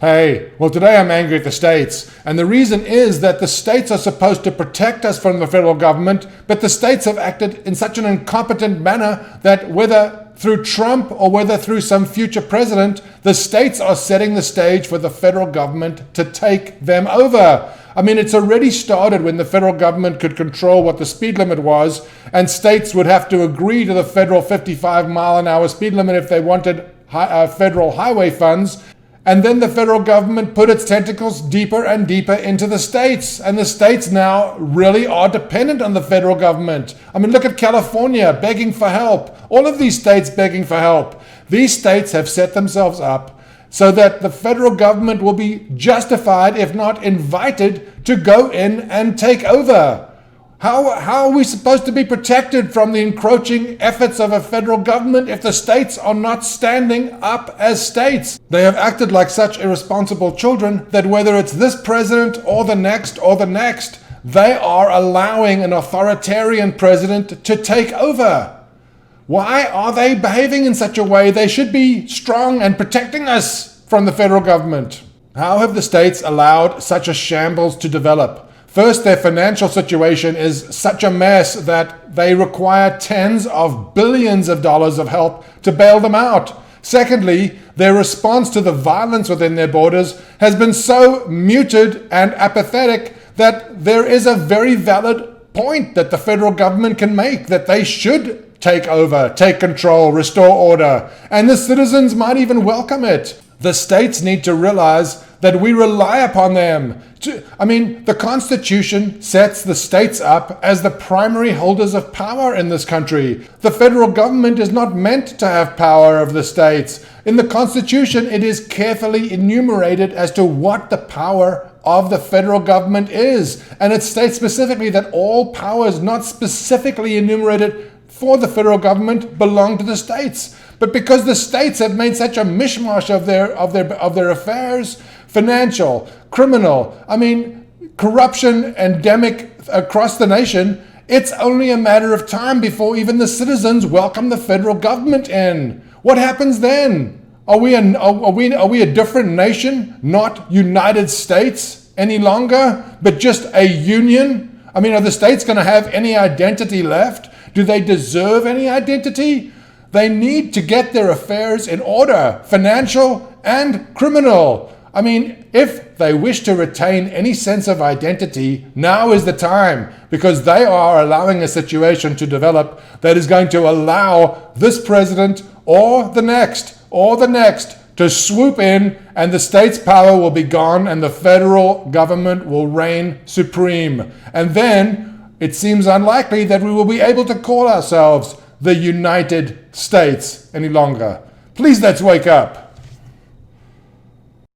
Hey, well, today I'm angry at the states. And the reason is that the states are supposed to protect us from the federal government, but the states have acted in such an incompetent manner that whether through Trump or whether through some future president, the states are setting the stage for the federal government to take them over. I mean, it's already started when the federal government could control what the speed limit was, and states would have to agree to the federal 55-mile-an-hour speed limit if they wanted federal highway funds. And then the federal government put its tentacles deeper and deeper into the states. And the states now really are dependent on the federal government. I mean, look at California begging for help. All of these states begging for help. These states have set themselves up so that the federal government will be justified, if not invited, to go in and take over. How are we supposed to be protected from the encroaching efforts of a federal government if the states are not standing up as states? They have acted like such irresponsible children that whether it's this president or the next, they are allowing an authoritarian president to take over. Why are they behaving in such a way? They should be strong and protecting us from the federal government. How have the states allowed such a shambles to develop? First, their financial situation is such a mess that they require tens of billions of dollars of help to bail them out. Secondly, their response to the violence within their borders has been so muted and apathetic that there is a very valid point that the federal government can make that they should take over, take control, restore order, and the citizens might even welcome it. The states need to realize that we rely upon them. The Constitution sets the states up as the primary holders of power in this country. The federal government is not meant to have power of the states. In the Constitution, it is carefully enumerated as to what the power of the federal government is. And it states specifically that all powers not specifically enumerated for the federal government belong to the states. But because the states have made such a mishmash of their affairs, financial, criminal, corruption endemic across the nation, it's only a matter of time before even the citizens welcome the federal government in. What happens then? Are we a different nation, not United States any longer, but just a union? Are the states going to have any identity left? Do they deserve any identity? They need to get their affairs in order, financial and criminal. If they wish to retain any sense of identity, now is the time, because they are allowing a situation to develop that is going to allow this president or the next to swoop in, and the state's power will be gone and the federal government will reign supreme. And then it seems unlikely that we will be able to call ourselves the United States any longer. Please, let's wake up.